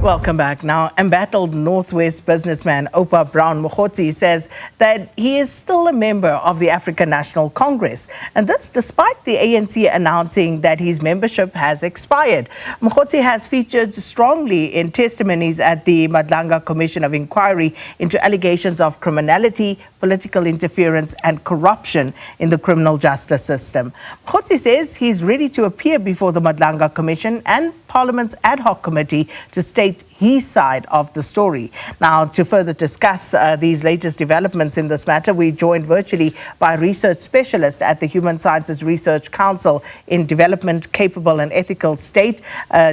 Welcome back. Now, embattled Northwest businessman Opa Brown Mogotsi says that he is still a member of the African National Congress. And this despite the ANC announcing that his membership has expired. Mogotsi has featured strongly in testimonies at the Madlanga Commission of Inquiry into allegations of criminality, political interference and corruption in the criminal justice system. Mogotsi says he's ready to appear before the Madlanga Commission and Parliament's ad hoc committee to state his side of the story. Now, to further discuss these latest developments in this matter, we joined virtually by a research specialist at the Human Sciences Research Council in Development, Capable and Ethical State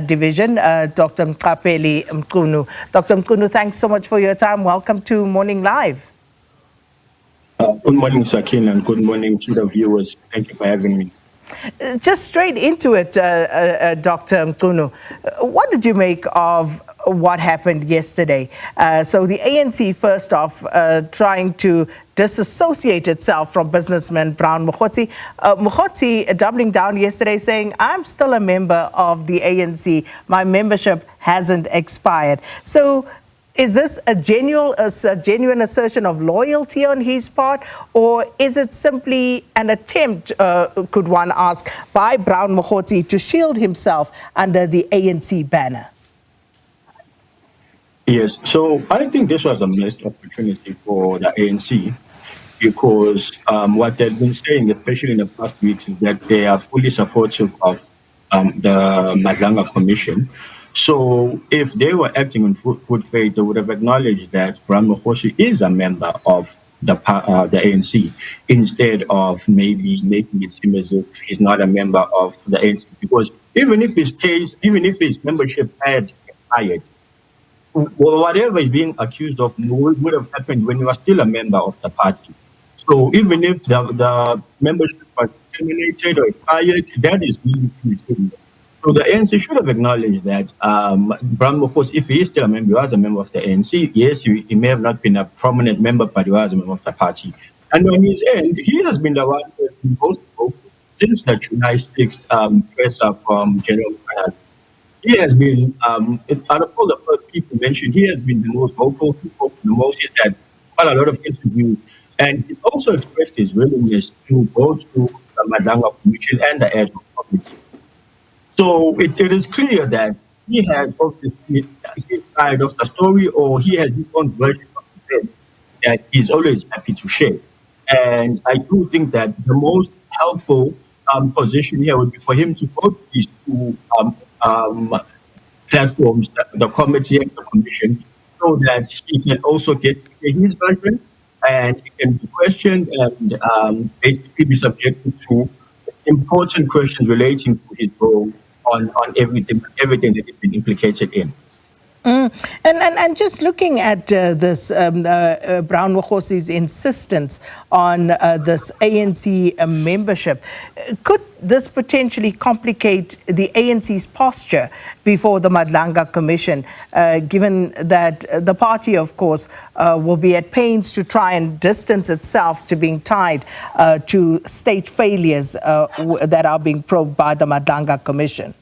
Division, Dr. Ngqapheli Mchunu. Dr. Mchunu, thanks so much for your time. Welcome to Morning Live. Good morning, Sakin, and good morning to the viewers. Thank you for having me. Just straight into it, Dr. Mchunu, what did you make of what happened yesterday? So the ANC, first off, trying to disassociate itself from businessman Brown Mogotsi. Mogotsi doubling down yesterday saying, I'm still a member of the ANC. My membership hasn't expired. So is this a genuine assertion of loyalty on his part, or is it simply an attempt, could one ask, by Brown Mogotsi to shield himself under the ANC banner? Yes, so I think this was a missed opportunity for the ANC because what they've been saying, especially in the past weeks, is that they are fully supportive of the Madlanga Commission. So if they were acting in good faith, they would have acknowledged that Brown Mogotsi is a member of the ANC instead of maybe making it seem as if he's not a member of the ANC. Because even if his membership had expired, whatever is being accused of would have happened when he was still a member of the party. So even if the membership was terminated or expired, that is being continued. So the ANC should have acknowledged that Brown Mogotsi, if he is still a member, he was a member of the ANC. Yes, he may have not been a prominent member, but he was a member of the party. And on his end, he has been the one who has been most vocal since the July 6th presser from General Ngqapheli. He has been, out of all the first people mentioned, he has been the most vocal. He's spoken the most. He's had quite a lot of interviews. And he also expressed his willingness to go to the Madlanga Commission and the ad hoc committee. So it is clear that he has obviously his side of the story, or he has his own version of the event that he's always happy to share. And I do think that the most helpful position here would be for him to go to these two platforms, the committee and the commission, so that he can also get his version and he can be questioned and basically be subjected to important questions relating to his role on everything that he's been implicated in. And just looking at this Brown Mogotsi's insistence on this ANC membership, could this potentially complicate the ANC's posture before the Madlanga Commission, given that the party, of course, will be at pains to try and distance itself to being tied to state failures that are being probed by the Madlanga Commission?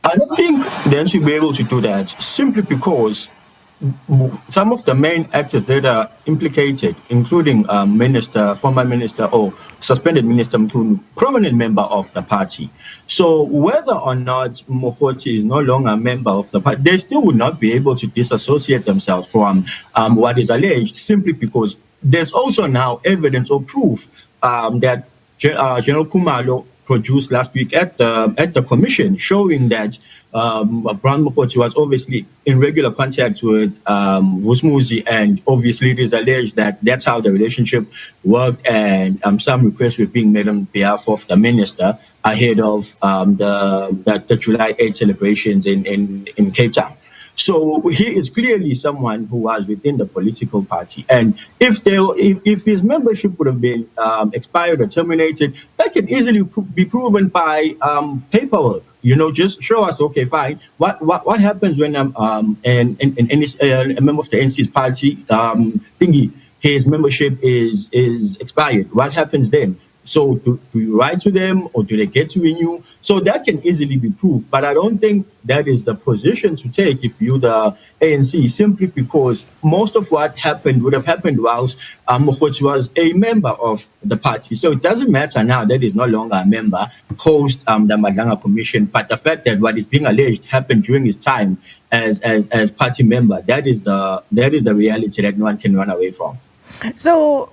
I don't think the ANC will be able to do that simply because some of the main actors that are implicated, including former minister or suspended minister Mchunu, prominent member of the party. So whether or not Mogotsi is no longer a member of the party, they still would not be able to disassociate themselves from what is alleged, simply because there's also now evidence or proof that General Khumalo produced last week at the commission, showing that Brown Mogotsi was obviously in regular contact with Vusmuzi, and obviously it is alleged that that's how the relationship worked, and some requests were being made on behalf of the minister ahead of the July 8th celebrations in Cape Town. So he is clearly someone who was within the political party. And if his membership would have been expired or terminated, that can easily be proven by paperwork. Just show us, okay, fine. What happens when a member of the NC's party his membership is expired? What happens then? So do you write to them or do they get to you? So that can easily be proved. But I don't think that is the position to take if you're the ANC, simply because most of what happened would have happened whilst Mogotsi was a member of the party. So it doesn't matter now that he's no longer a member post the Madlanga Commission, but the fact that what is being alleged happened during his time as party member, that is the reality that no one can run away from. So,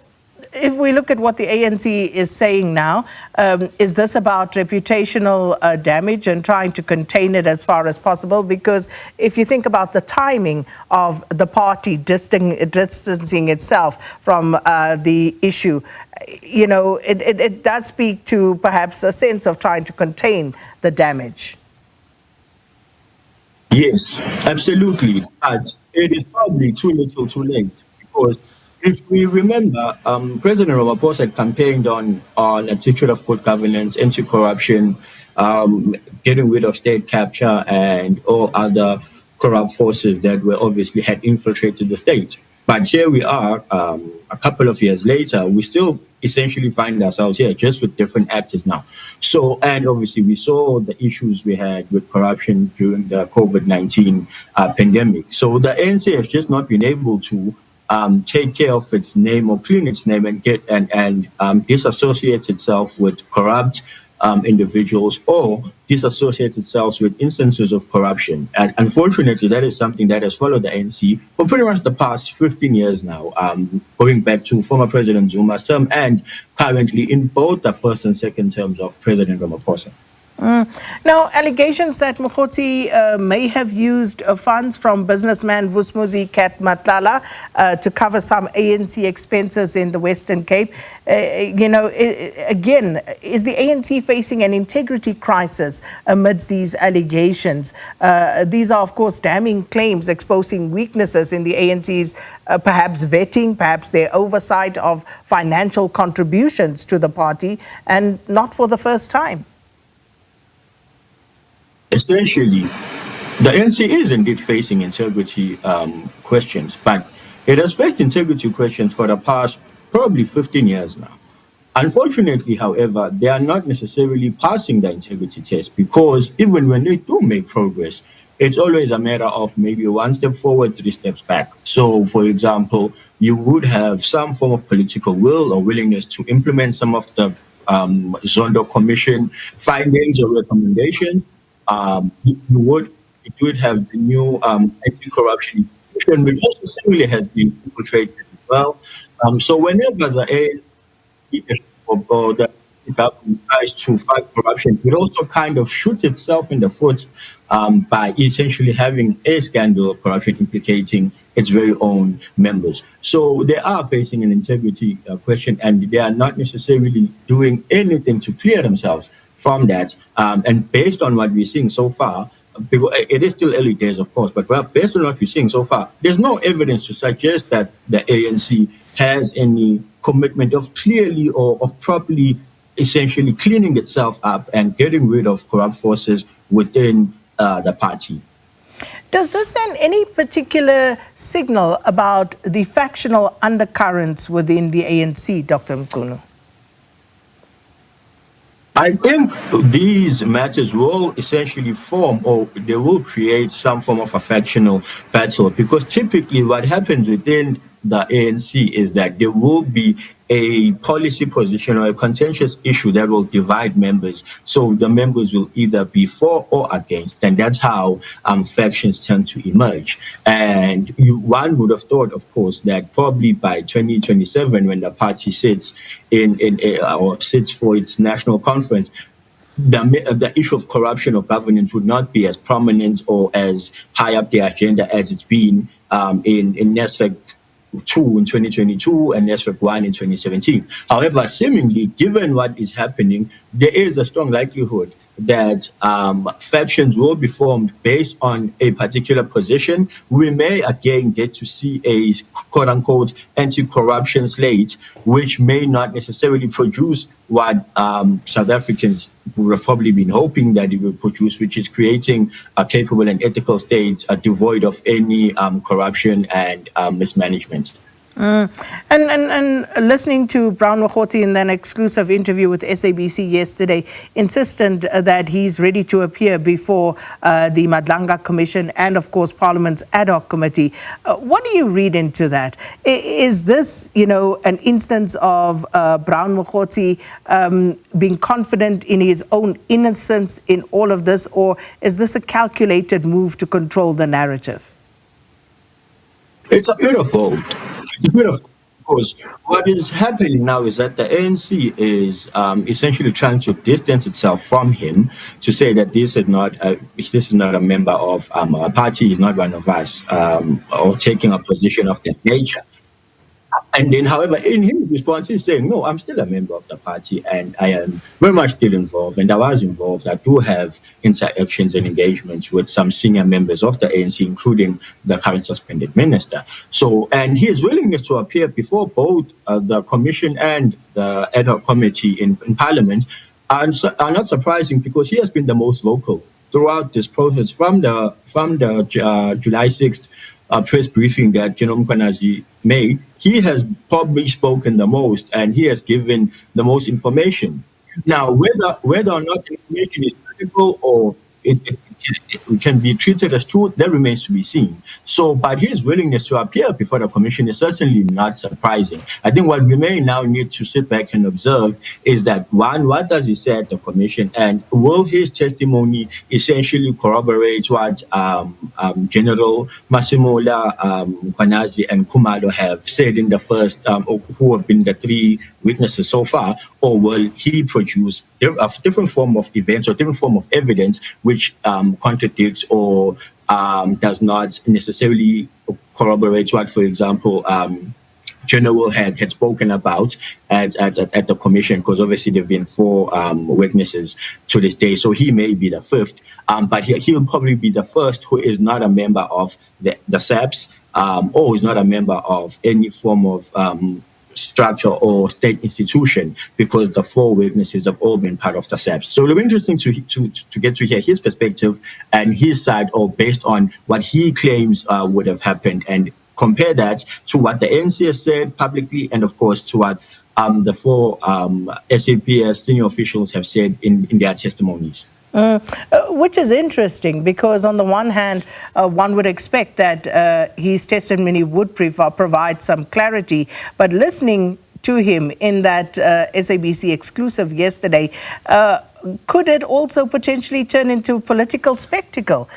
if we look at what the ANC is saying now, is this about reputational damage and trying to contain it as far as possible? Because if you think about the timing of the party distancing itself from the issue, you know, it does speak to perhaps a sense of trying to contain the damage. Yes, absolutely. But it is probably too little too late because if we remember, President Ramaphosa had campaigned on a ticket of good governance, anti-corruption, getting rid of state capture and all other corrupt forces that were obviously had infiltrated the state. But here we are, a couple of years later, we still essentially find ourselves here just with different actors now. So, and obviously we saw the issues we had with corruption during the COVID-19 pandemic. So the ANC has just not been able to take care of its name or clean its name and get and disassociate itself with corrupt individuals or disassociate itself with instances of corruption. And unfortunately, that is something that has followed the ANC for pretty much the past 15 years now, going back to former President Zuma's term and currently in both the first and second terms of President Ramaphosa. Now, allegations that Mogotsi may have used funds from businessman Vusmuzi Kat Matlala to cover some ANC expenses in the Western Cape. Again, is the ANC facing an integrity crisis amidst these allegations? These are, of course, damning claims exposing weaknesses in the ANC's perhaps vetting, perhaps their oversight of financial contributions to the party, and not for the first time. Essentially, the NC is indeed facing integrity questions, but it has faced integrity questions for the past probably 15 years now. Unfortunately, however, they are not necessarily passing the integrity test because even when they do make progress, it's always a matter of maybe one step forward, three steps back. So, for example, you would have some form of political will or willingness to implement some of the Zondo Commission findings or recommendations. You would have the new anti-corruption institution, which also similarly has been infiltrated as well. So whenever the leadership or the government tries to fight corruption, it also kind of shoots itself in the foot by essentially having a scandal of corruption implicating its very own members. So they are facing an integrity question, and they are not necessarily doing anything to clear themselves from that. And based on what we're seeing so far, it is still early days, of course, but based on what we're seeing so far, there's no evidence to suggest that the ANC has any commitment of clearly or of properly essentially cleaning itself up and getting rid of corrupt forces within the party. Does this send any particular signal about the factional undercurrents within the ANC, Dr. Mchunu? I think these matters will essentially form or they will create some form of a factional battle because typically what happens within the ANC is that there will be a policy position or a contentious issue that will divide members. So the members will either be for or against, and that's how factions tend to emerge. And one would have thought, of course, that probably by 2027, when the party sits or sits for its national conference, the issue of corruption or governance would not be as prominent or as high up the agenda as it's been in NESREC 2 in 2022 and NESREC 1 in 2017. However, seemingly, given what is happening, there is a strong likelihood that factions will be formed based on a particular position. We may again get to see a quote-unquote anti-corruption slate, which may not necessarily produce what South Africans would have probably been hoping that it would produce, which is creating a capable and ethical state devoid of any corruption and mismanagement. And listening to Brown Mogotsi in an exclusive interview with SABC yesterday, insistent that he's ready to appear before the Madlanga Commission and, of course, Parliament's ad hoc committee. What do you read into that? Is this, an instance of Brown Mogotsi being confident in his own innocence in all of this, or is this a calculated move to control the narrative? It's a bit of both. It's a bit of, because what is happening now is that the ANC is essentially trying to distance itself from him, to say that this is not a member of our party, he's not one of us, or taking a position of that nature. And then, however, in his response, he's saying, no, I'm still a member of the party and I am very much still involved. And I was involved. I do have interactions and engagements with some senior members of the ANC, including the current suspended minister. So, and his willingness to appear before both the commission and the ad hoc committee in Parliament are not surprising, because he has been the most vocal throughout this process, from the July 6th press briefing that General Mkhwanazi made. He has probably spoken the most, and he has given the most information. Now, whether or not the information is critical or it can be treated as truth, that remains to be seen. So, but his willingness to appear before the commission is certainly not surprising. I think what we may now need to sit back and observe is that, one, what does he say at the commission, and will his testimony essentially corroborate what General Masimola, Mkhwanazi, and Khumalo have said in the first, who have been the three witnesses so far, or will he produce a different form of events or different form of evidence which contradicts or does not necessarily corroborate what, for example, General had spoken about at the commission, because obviously there have been 4 witnesses to this day. So he may be the 5th, but he'll probably be the first who is not a member of the SABC, or is not a member of any form of structure or state institution, because the 4 witnesses have all been part of the SABC. So it'll be interesting to get to hear his perspective and his side, or based on what he claims would have happened, and compare that to what the ANC has said publicly, and of course to what the 4 SAPS senior officials have said in their testimonies. Which is interesting, because on the one hand, one would expect that his testimony would provide some clarity, but listening to him in that SABC exclusive yesterday, could it also potentially turn into a political spectacle,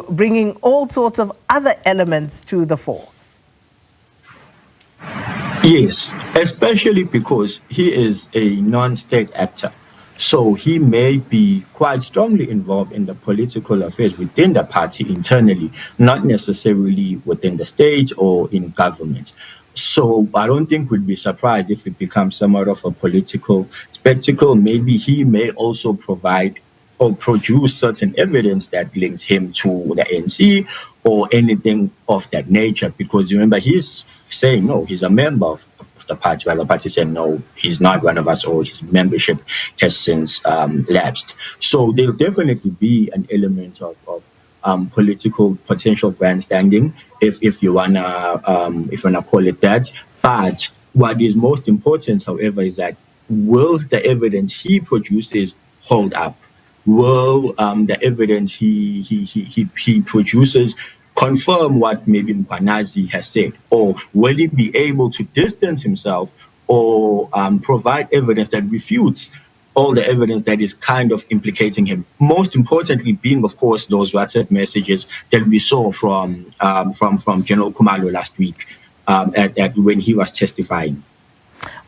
bringing all sorts of other elements to the fore? Yes, especially because he is a non-state actor. So he may be quite strongly involved in the political affairs within the party internally, not necessarily within the state or in government. So I don't think we'd be surprised if it becomes somewhat of a political spectacle. Maybe he may also provide or produce certain evidence that links him to the ANC or anything of that nature. Because remember, he's saying, no, he's a member of the party, while the party said, no, he's not one of us, or his membership has since lapsed. So there'll definitely be an element of political potential grandstanding, if you wanna call it that. But what is most important, however, is that, will the evidence he produces hold up? Will the evidence he produces confirm what maybe Mkhwanazi has said, or will he be able to distance himself or provide evidence that refutes all the evidence that is kind of implicating him? Most importantly being, of course, those WhatsApp messages that we saw from General Khumalo last week when he was testifying.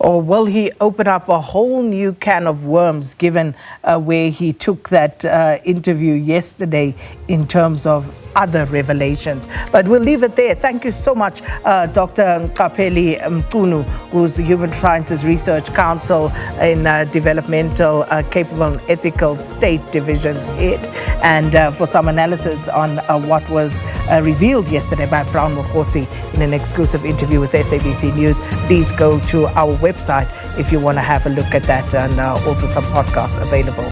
Or will he open up a whole new can of worms, given where he took that interview yesterday in terms of other revelations? But we'll leave it there. Thank you so much, Dr. Ngqapheli Mchunu, who's the Human Sciences Research Council in Developmental, Capable and Ethical State Division's head, and for some analysis on what was revealed yesterday by Brown Mogotsi in an exclusive interview with SABC News. Please go to our website if you want to have a look at that, and also some podcasts available.